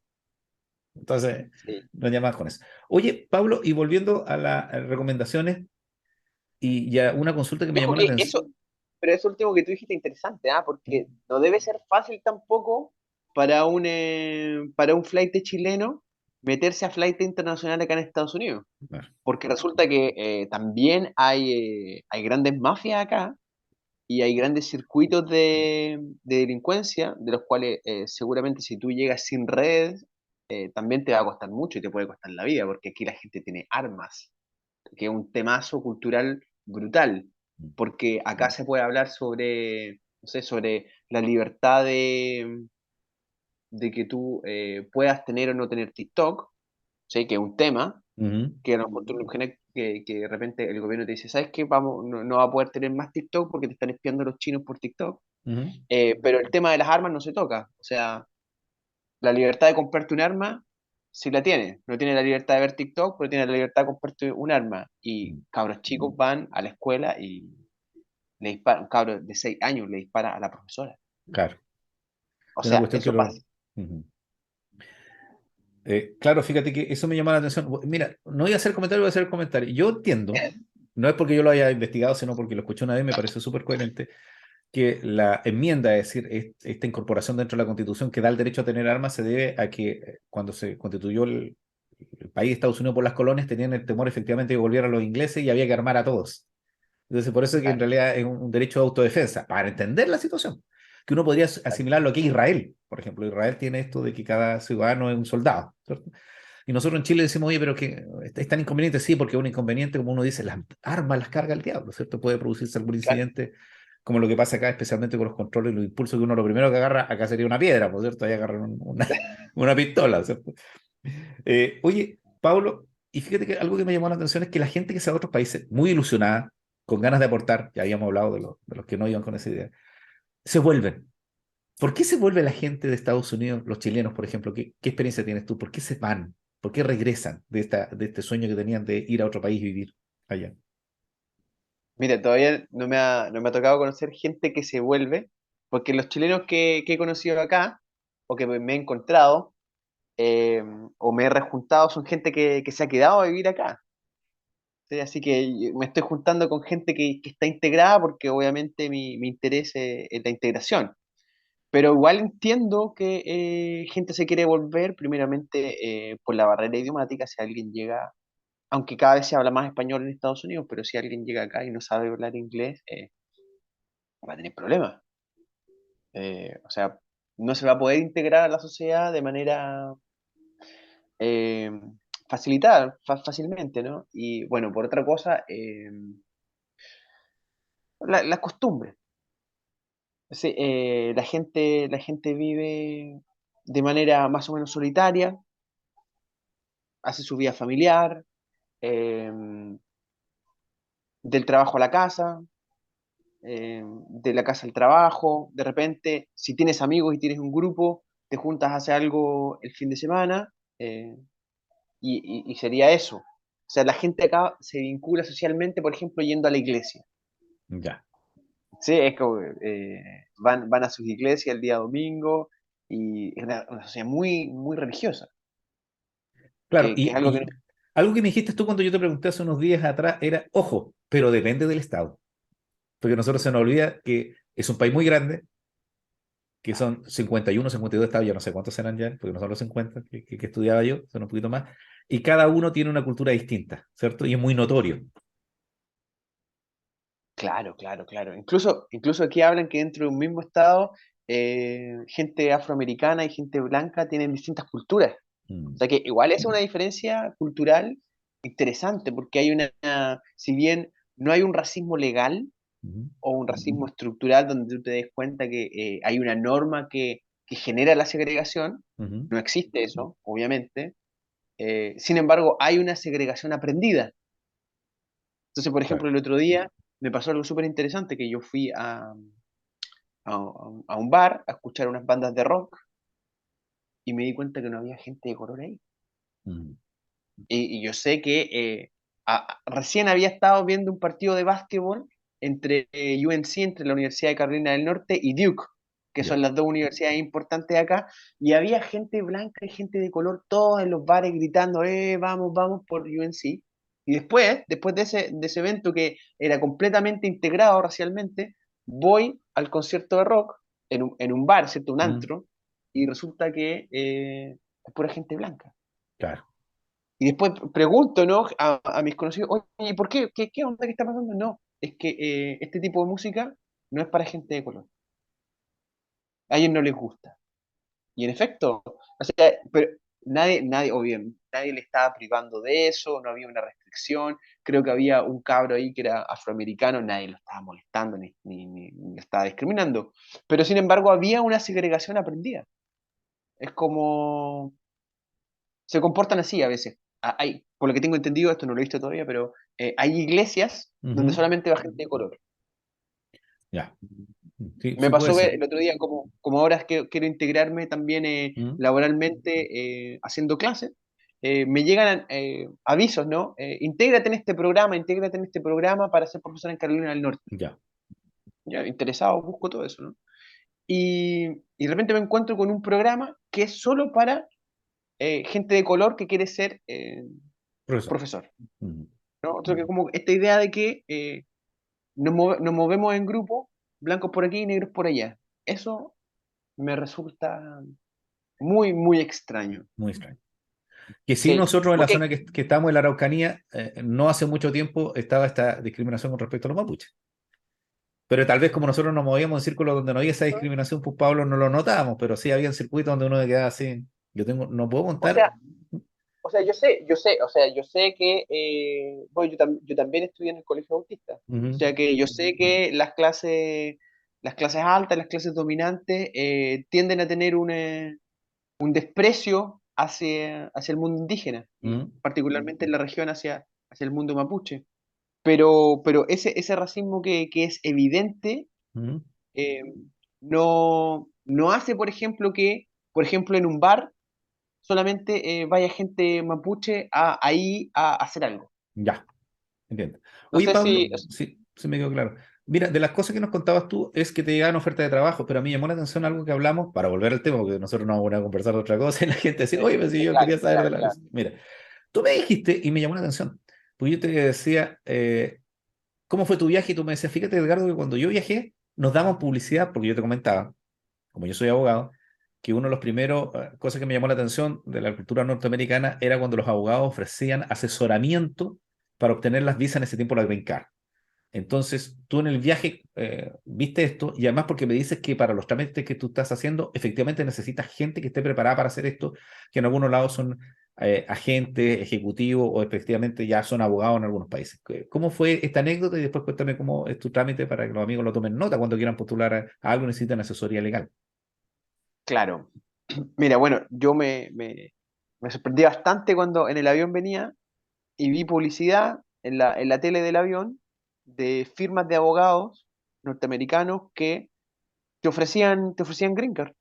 S1: Entonces,
S2: sí.
S1: nos llaman con eso. Oye, Pablo, y volviendo a las recomendaciones y ya una consulta que me
S2: Ojo
S1: llamó la
S2: que
S1: atención.
S2: eso, pero eso último que tú dijiste es interesante, ¿ah? Porque no debe ser fácil tampoco para un flight chileno meterse a flight internacional acá en Estados Unidos.
S1: Bueno,
S2: Porque resulta que también hay grandes mafias acá y hay grandes circuitos de delincuencia, de los cuales seguramente si tú llegas sin redes, también te va a costar mucho y te puede costar la vida, porque aquí la gente tiene armas, que es un temazo cultural brutal, porque acá se puede hablar sobre, no sé, sobre la libertad de que tú puedas tener o no tener TikTok, ¿sí? Que es un tema,
S1: ujú,
S2: que a lo mejor tú lo imaginas que de repente el gobierno te dice, ¿sabes qué? Vamos, no, no va a poder tener más TikTok porque te están espiando los chinos por TikTok.
S1: ujú,
S2: Pero el tema de las armas no se toca. O sea, la libertad de comprarte un arma, sí la tiene. No tiene la libertad de ver TikTok, pero tiene la libertad de comprarte un arma. Y cabros chicos van a la escuela y le disparan, un cabro de 6 años le dispara a la profesora.
S1: claro.
S2: O
S1: Es una
S2: sea,
S1: cuestión que
S2: eso
S1: lo...
S2: pasa.
S1: Ujú. Claro, fíjate que eso me llama la atención. Mira, no voy a hacer comentario, voy a hacer comentario. Yo entiendo, no es porque yo lo haya investigado, sino porque lo escuché una vez, me parece súper coherente, que la enmienda, es decir, esta incorporación dentro de la Constitución que da el derecho a tener armas, se debe a que cuando se constituyó el país de Estados Unidos por las colonias, tenían el temor efectivamente de que volvieran los ingleses y había que armar a todos. Entonces, por eso es que en
S2: Claro,
S1: realidad es un derecho de autodefensa, para entender la situación. Que uno podría
S2: claro,
S1: asimilar lo que es Israel. Por ejemplo, Israel tiene esto de que cada ciudadano es un soldado, ¿cierto? Y nosotros en Chile decimos, oye, pero que es tan inconveniente, sí, porque es un inconveniente, como uno dice, las armas las carga el diablo, ¿cierto? Puede producirse algún
S2: claro.
S1: incidente, como lo que pasa acá, especialmente con los controles y los impulsos, que uno lo primero que agarra, acá sería una piedra, ¿por cierto? Ahí agarran una pistola, ¿cierto? Oye, Pablo, y fíjate que algo que me llamó la atención es que la gente que se va a otros países, muy ilusionada, con ganas de aportar, ya habíamos hablado de los que no iban con esa idea, se vuelven. ¿Por qué se vuelve la gente de Estados Unidos, los chilenos, por ejemplo? ¿Qué experiencia tienes tú? ¿Por qué se van? ¿Por qué regresan de este sueño que tenían de ir a otro país y vivir allá?
S2: Mira, todavía no me ha tocado conocer gente que se vuelve, porque los chilenos que he conocido acá, o que me he encontrado, eh, o me he rejuntado, son gente que se ha quedado a vivir acá. ¿Sí? Así que me estoy juntando con gente que está integrada porque obviamente mi interés es la integración. Pero igual entiendo que gente se quiere volver, primeramente por la barrera idiomática, si alguien llega, aunque cada vez se habla más español en Estados Unidos, pero si alguien llega acá y no sabe hablar inglés, va a tener problemas. O sea, no se va a poder integrar a la sociedad de manera eh, facilitada, fácilmente, ¿no? Y bueno, por otra cosa, la costumbre. Sí, la gente vive de manera más o menos solitaria, hace su vida familiar, eh, del trabajo a la casa, de la casa al trabajo. De repente, si tienes amigos y tienes un grupo, te juntas a hacer algo el fin de semana eh, y sería eso. O sea, la gente acá se vincula socialmente, por ejemplo, yendo a la iglesia.
S1: Ya.
S2: Sí, es como van a sus iglesias el día domingo y es una sociedad muy, muy religiosa,
S1: Claro,
S2: que es algo que
S1: y algo que me dijiste tú cuando yo te pregunté hace unos días atrás era, ojo, pero depende del Estado. Porque a nosotros se nos olvida que es un país muy grande, que son 51, 52 estados, ya no sé cuántos serán ya, porque no son los 50 que estudiaba yo, son un poquito más, y cada uno tiene una cultura distinta, ¿cierto? Y es muy notorio.
S2: Claro, claro, claro. Incluso aquí hablan que dentro de un mismo estado, gente afroamericana y gente blanca tienen distintas culturas. O
S1: Mm,
S2: sea que igual es una diferencia cultural interesante, porque hay si bien no hay un racismo legal
S1: ujú,
S2: o un racismo estructural donde tú te des cuenta que hay una norma que genera la segregación,
S1: ujú,
S2: no existe eso, obviamente. Sin embargo, hay una segregación aprendida. Entonces, por
S1: claro.
S2: ejemplo, el otro día me pasó algo súper interesante, que yo fui a un bar a escuchar unas bandas de rock y me di cuenta que no había gente de color ahí.
S1: Mm,
S2: Y yo sé que recién había estado viendo un partido de básquetbol entre UNC, entre la Universidad de Carolina del Norte, y Duke, que
S1: ya.
S2: son las dos universidades importantes acá, y había gente blanca y gente de color, todos en los bares gritando, vamos, vamos por UNC. Y después de ese evento que era completamente integrado racialmente, voy al concierto de rock en un bar, ¿cierto? Un
S1: Mm,
S2: antro, y resulta que es pura gente blanca.
S1: claro.
S2: Y después pregunto, ¿no? A mis conocidos, oye, ¿y por qué? ¿Qué onda que está pasando? No, es que este tipo de música no es para gente de color. A ellos no les gusta. Y en efecto, o sea, pero obviamente, nadie le estaba privando de eso, no había una restricción. Creo que había un cabro ahí que era afroamericano, nadie lo estaba molestando ni lo estaba discriminando. Pero sin embargo, había una segregación aprendida. Es como, se comportan así a veces. Por lo que tengo entendido, esto no lo he visto todavía, pero hay iglesias donde
S1: Ujú,
S2: solamente va gente de color.
S1: ya. Sí,
S2: Me
S1: sí puede
S2: pasó ver
S1: ser.
S2: el otro día, como ahora es que quiero integrarme también
S1: Mm,
S2: laboralmente haciendo clases, me llegan avisos, ¿no? Intégrate en este programa para ser profesor en Carolina del Norte.
S1: ya.
S2: Ya, interesado, busco todo eso, ¿no? Y de repente me encuentro con un programa que es solo para gente de color que quiere ser
S1: Profesor.
S2: profesor.
S1: Mm,
S2: ¿No? Entonces, que como esta idea de que nos movemos en grupo, blancos por aquí y negros por allá. Eso me resulta muy, muy extraño.
S1: muy extraño. Que sí,
S2: Sí,
S1: nosotros en la
S2: porque,
S1: zona que estamos, en la Araucanía, no hace mucho tiempo estaba esta discriminación con respecto a los mapuches. Pero tal vez como nosotros nos movíamos en círculos donde no había esa discriminación, pues Pablo no lo notábamos, pero sí había circuitos donde uno quedaba así. No puedo
S2: o
S1: contar.
S2: sea, yo sé que, bueno, yo también estudié en el colegio autista. O
S1: Ujú,
S2: sea que yo sé que las clases altas, las clases dominantes, tienden a tener un desprecio hacia el mundo indígena, y
S1: ujú,
S2: particularmente en la región hacia el mundo mapuche. Pero ese racismo que es evidente
S1: ujú.
S2: eh, no hace, por ejemplo, que, por ejemplo, en un bar solamente vaya gente mapuche ahí a hacer algo.
S1: Ya, entiendo.
S2: No
S1: Oye,
S2: sé si...
S1: Pablo, sí, sí me quedó claro. Mira, de las cosas que nos contabas tú es que te llegaban ofertas de trabajo, pero a mí llamó la atención algo que hablamos, para volver al tema, porque nosotros nos vamos a poner a conversar de otra cosa y la gente decía, oye, pero si yo
S2: Claro,
S1: quería saber de
S2: claro,
S1: la...
S2: claro.
S1: Mira, tú me dijiste y me llamó la atención, porque yo te decía, ¿cómo fue tu viaje? Y tú me decías, fíjate, Edgardo, que cuando yo viajé, nos daban publicidad, porque yo te comentaba, como yo soy abogado, que uno de los primeros cosas que me llamó la atención de la cultura norteamericana era cuando los abogados ofrecían asesoramiento para obtener las visas en ese tiempo, la green card. Entonces, tú en el viaje viste esto y además porque me dices que para los trámites que tú estás haciendo, efectivamente necesitas gente que esté preparada para hacer esto, que en algunos lados son agentes, ejecutivos o efectivamente ya son abogados en algunos países. ¿Cómo fue esta anécdota? Y después cuéntame cómo es tu trámite para que los amigos lo tomen nota cuando quieran postular a algo necesitan asesoría legal.
S2: Claro. Mira, bueno, me sorprendí bastante cuando en el avión venía y vi publicidad en la tele del avión de firmas de abogados norteamericanos que te ofrecían green card.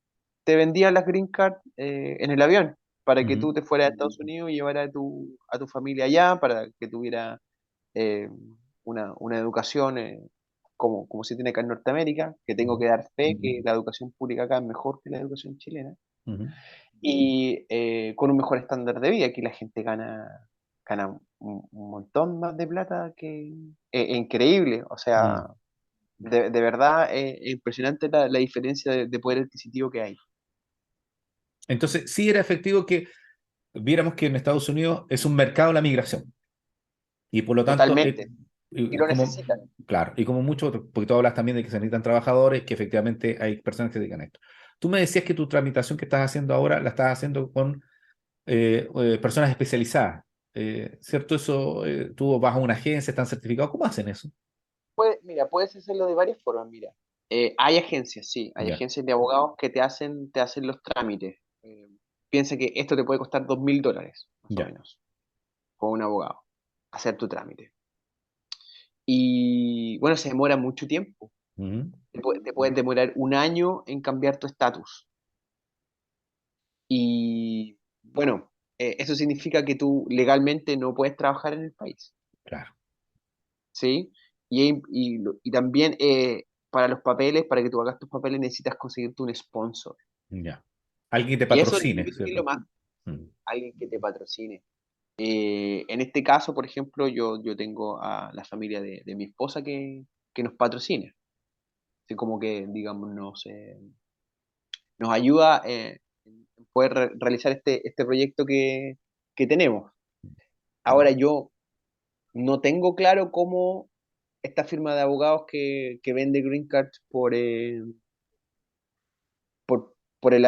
S2: Te vendían las green card en el avión para que
S1: Ujú,
S2: tú te fueras a Estados Unidos y llevaras a tu familia allá, para que tuviera eh, una educación como se tiene acá en Norteamérica, que tengo
S1: ujú,
S2: que dar fe que la educación pública acá es mejor que la educación chilena,
S1: ujú,
S2: y con un mejor estándar de vida. Aquí la gente gana un montón más de plata que... increíble, o sea,
S1: mm.
S2: De verdad es impresionante la diferencia de poder adquisitivo que hay.
S1: Entonces, sí era efectivo que viéramos que en Estados Unidos es un mercado la migración. Y por lo tanto,
S2: Totalmente. Y lo
S1: como,
S2: necesitan.
S1: claro, y como mucho otro, porque tú hablas también de que se necesitan trabajadores, que efectivamente hay personas que se dedican a esto. Tú me decías que tu tramitación que estás haciendo ahora la estás haciendo con personas especializadas, ¿cierto? Eso, tú vas a una agencia, están certificados, ¿cómo hacen eso?
S2: Mira, puedes hacerlo de varias formas, mira. Hay agencias, sí, hay
S1: Ya,
S2: agencias de abogados que te hacen los trámites. Piensa que esto te puede costar $2.000, más o
S1: ya.
S2: menos, con un abogado, hacer tu trámite. Y bueno, se demora mucho tiempo.
S1: Ujú.
S2: Te pueden demorar un año en cambiar tu estatus. Y bueno, eso significa que tú legalmente no puedes trabajar en el país,
S1: Claro,
S2: ¿sí? Y también para los papeles, para que tú hagas tus papeles, necesitas conseguirte un sponsor.
S1: ya. Alguien que te
S2: Y eso yo
S1: patrocine,
S2: pienso que es lo
S1: ¿cierto?
S2: más,
S1: Mm,
S2: alguien que te patrocine. En este caso, por ejemplo, yo tengo a la familia de mi esposa que nos patrocina. Así como que, digamos, nos ayuda en poder realizar este proyecto que tenemos. Ahora yo no tengo claro cómo esta firma de abogados que vende Green Cards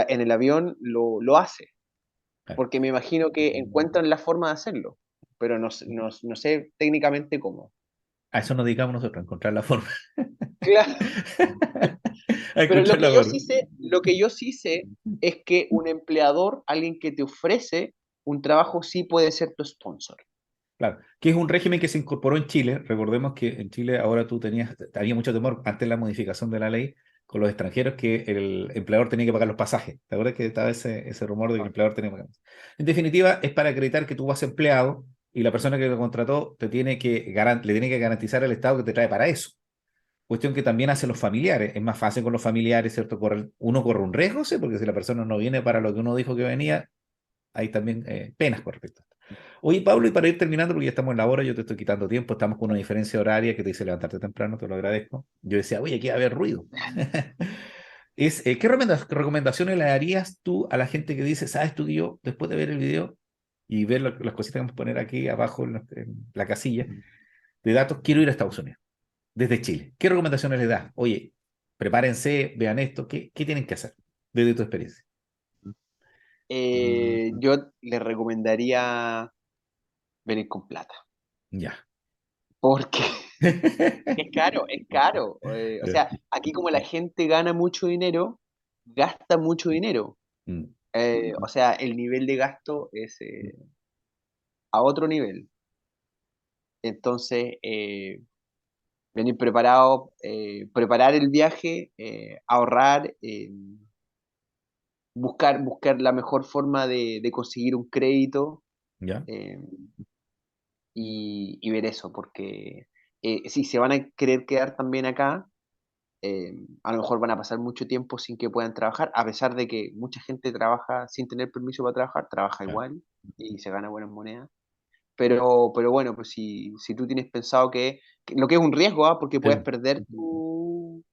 S2: en el avión lo hace,
S1: claro.
S2: porque me imagino que encuentran la forma de hacerlo, pero no sé técnicamente cómo.
S1: A eso nos dedicamos nosotros, a encontrar la forma.
S2: Claro,
S1: A
S2: pero
S1: encontrar la forma.
S2: lo que yo sí sé es que un empleador, alguien que te ofrece un trabajo, sí puede ser tu sponsor.
S1: Claro, que es un régimen que se incorporó en Chile. Recordemos que en Chile ahora tú tenías, había mucho temor antes de la modificación de la ley con los extranjeros que el empleador tenía que pagar los pasajes. ¿Te acuerdas que estaba ese rumor de que el empleador tenía que pagar? En definitiva, es para acreditar que tú vas empleado y la persona que te contrató te tiene que le tiene que garantizar el Estado que te trae para eso. Cuestión que también hacen los familiares. Es más fácil con los familiares, ¿cierto? Uno corre un riesgo, ¿sí? Porque si la persona no viene para lo que uno dijo que venía, hay también penas con respecto a esto. Oye, Pablo, y para ir terminando, porque ya estamos en la hora, yo te estoy quitando tiempo, estamos con una diferencia horaria que te dice levantarte temprano, te lo agradezco. Yo decía, oye, aquí va a haber ruido. ¿Qué recomendaciones le darías tú a la gente que dice, sabes tú que yo, después de ver el video y ver las cositas que vamos a poner aquí abajo en la casilla de datos, quiero ir a Estados Unidos, desde Chile? ¿Qué recomendaciones le das? Oye, prepárense, vean esto, ¿qué tienen que hacer desde tu experiencia?
S2: Yo le recomendaría venir con plata,
S1: Ya.
S2: porque es caro, es caro. O
S1: Ya.
S2: sea, aquí como la gente gana mucho dinero, gasta mucho dinero.
S1: Mm,
S2: O sea, el nivel de gasto es a otro nivel. Entonces, venir preparado, preparar el viaje, ahorrar, buscar la mejor forma de conseguir un crédito
S1: ¿Ya?
S2: eh, y ver eso, porque si se van a querer quedar también acá, a lo mejor van a pasar mucho tiempo sin que puedan trabajar, a pesar de que mucha gente trabaja sin tener permiso para trabajar, trabaja
S1: Claro,
S2: igual y se gana buenas monedas. Pero bueno, pues si tú tienes pensado que lo que es un riesgo, ¿ah? Porque puedes
S1: sí,
S2: perder tu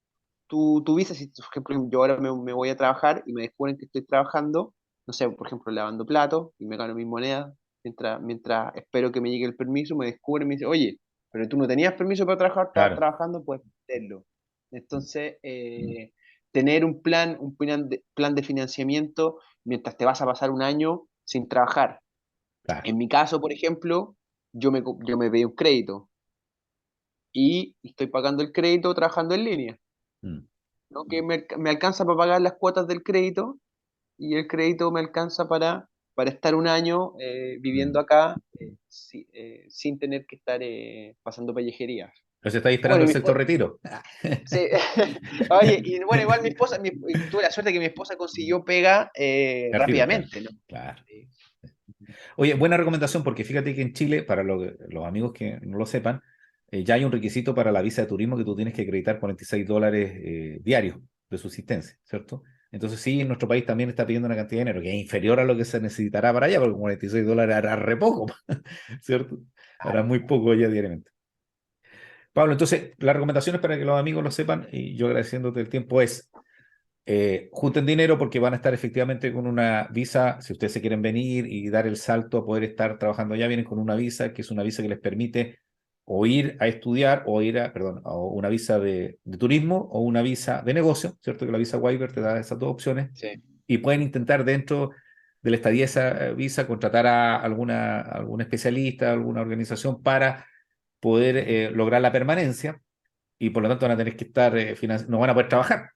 S2: visa. Si, por ejemplo, yo ahora me voy a trabajar y me descubren que estoy trabajando, no sé, por ejemplo, lavando platos y me gano mis monedas, mientras espero que me llegue el permiso, me descubren y me dicen, oye, pero tú no tenías permiso para trabajar, estabas
S1: claro,
S2: trabajando, puedes perderlo. Entonces, tener plan de financiamiento mientras te vas a pasar un año sin trabajar.
S1: claro.
S2: En mi caso, por ejemplo, yo me pedí un crédito y estoy pagando el crédito trabajando en línea,
S1: Mm,
S2: ¿no? Que me alcanza para pagar las cuotas del crédito y el crédito me alcanza para estar un año viviendo
S1: mm.
S2: acá sin tener que estar pasando pellejerías.
S1: Entonces estáis
S2: Bueno,
S1: esperando
S2: y
S1: el
S2: mi
S1: sexto
S2: esposa,
S1: retiro.
S2: sí. Oye, y bueno, igual mi esposa, tuve la suerte que mi esposa consiguió pega
S1: Cartito, claro.
S2: rápidamente, ¿no?
S1: Claro.
S2: Sí.
S1: Oye, buena recomendación porque fíjate que en Chile, para los amigos que no lo sepan, ya hay un requisito para la visa de turismo que tú tienes que acreditar $46 diarios de subsistencia, ¿cierto? Entonces sí, en nuestro país también está pidiendo una cantidad de dinero que es inferior a lo que se necesitará para allá, porque $46 hará re poco, ¿cierto? Hará muy poco allá diariamente. Pablo, entonces, las recomendaciones para que los amigos lo sepan, y yo agradeciéndote el tiempo, es junten dinero porque van a estar efectivamente con una visa, si ustedes se quieren venir y dar el salto a poder estar trabajando allá, vienen con una visa que es una visa que les permite o ir a estudiar o ir a, perdón, o una visa de turismo o una visa de negocio, ¿cierto? Que la visa Waiver te da esas dos opciones
S2: Sí,
S1: y pueden intentar dentro de la estadía de esa visa contratar a algún especialista, alguna organización para poder lograr la permanencia y por lo tanto van a tener que estar, no van a poder trabajar.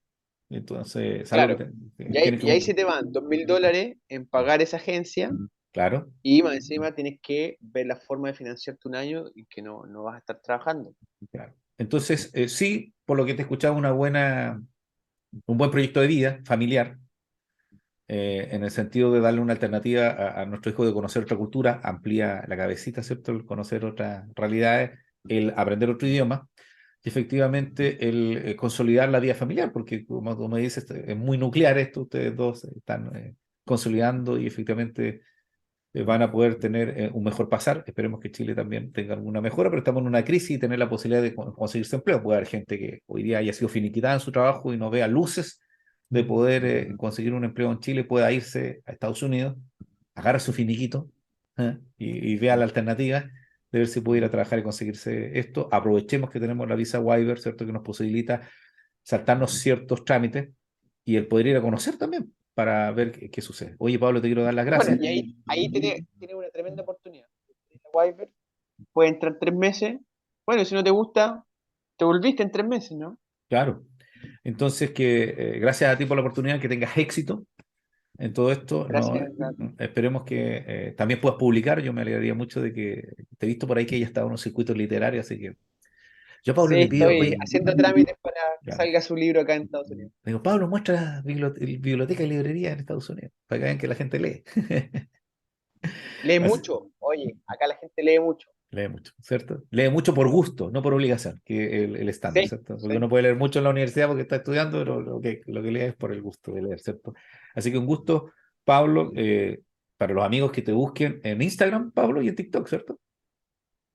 S1: Entonces, salvo que
S2: claro.
S1: tienen que...
S2: Y ahí se te van $2.000 en pagar esa agencia
S1: Claro,
S2: y más encima tienes que ver la forma de financiarte un año y que no vas a estar trabajando.
S1: claro. Entonces, sí, por lo que te he escuchado, un buen proyecto de vida familiar, en el sentido de darle una alternativa a nuestro hijo de conocer otra cultura, amplía la cabecita, ¿cierto? El conocer otras realidades, el aprender otro idioma y efectivamente el consolidar la vida familiar, porque como tú me dices, es muy nuclear esto, ustedes dos están consolidando y efectivamente van a poder tener un mejor pasar. Esperemos que Chile también tenga alguna mejora, pero estamos en una crisis y tener la posibilidad de conseguirse empleo. Puede haber gente que hoy día haya sido finiquitada en su trabajo y no vea luces de poder conseguir un empleo en Chile, pueda irse a Estados Unidos, agarre su finiquito y vea la alternativa de ver si puede ir a trabajar y conseguirse esto. Aprovechemos que tenemos la visa waiver, ¿cierto? Que nos posibilita saltarnos ciertos trámites y el poder ir a conocer también para ver qué sucede. Oye, Pablo, te quiero dar las
S2: Bueno,
S1: gracias.
S2: y ahí tiene una tremenda oportunidad. Wiper, puede entrar 3 meses. Bueno, si no te gusta, te volviste en 3 meses, ¿no?
S1: Claro. Entonces, gracias a ti por la oportunidad, que tengas éxito en todo esto. No,
S2: Gracias, Gaby.
S1: esperemos que también puedas publicar. Yo me alegraría mucho de que te he visto por ahí que ella estaba en unos circuitos literarios, así que yo a Pablo
S2: Sí,
S1: le pido,
S2: estoy
S1: oye,
S2: haciendo trámites para que
S1: claro,
S2: salga su libro acá en Estados Unidos.
S1: digo, Pablo, muestra biblioteca y librería en Estados Unidos, para que vean que la gente lee.
S2: Lee
S1: Así-
S2: mucho. Oye, acá la gente lee mucho.
S1: lee mucho, ¿cierto? Lee mucho por gusto, no por obligación, que es el estándar,
S2: Sí,
S1: ¿cierto? Porque
S2: sí.
S1: uno puede leer mucho en la universidad porque está estudiando, pero lo que lee es por el gusto de leer, ¿cierto? Así que un gusto, Pablo, para los amigos que te busquen en Instagram, Pablo, y en TikTok, ¿cierto?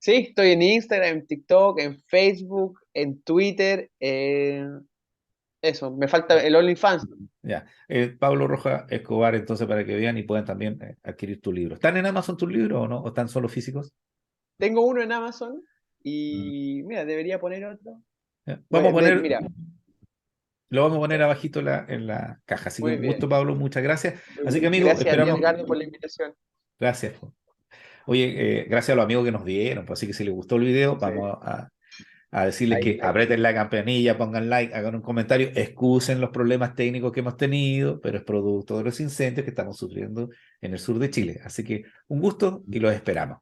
S2: Sí, estoy en Instagram, en TikTok, en Facebook, en Twitter. Eso, me falta el OnlyFans.
S1: Ya. Pablo Roja Escobar, entonces, para que vean y puedan también adquirir tu libro. ¿Están en Amazon tus libros o no? ¿O están solo físicos?
S2: Tengo uno en Amazon y mira, debería poner otro.
S1: Ya. Vamos a poner,
S2: Mira,
S1: lo vamos a poner abajito en la caja. Así que
S2: muy
S1: un gusto,
S2: bien.
S1: Pablo, muchas gracias.
S2: Muy
S1: Así que,
S2: bien.
S1: amigos,
S2: Gracias a ti,
S1: esperamos.
S2: Edgardo, por la invitación.
S1: Gracias. Oye, gracias a los amigos que nos dieron, pues así que si les gustó el video,
S2: Sí,
S1: vamos a decirles
S2: ahí
S1: que
S2: está.
S1: aprieten la campanilla, pongan like, hagan un comentario, excusen los problemas técnicos que hemos tenido, pero es producto de los incendios que estamos sufriendo en el sur de Chile. Así que un gusto y los esperamos.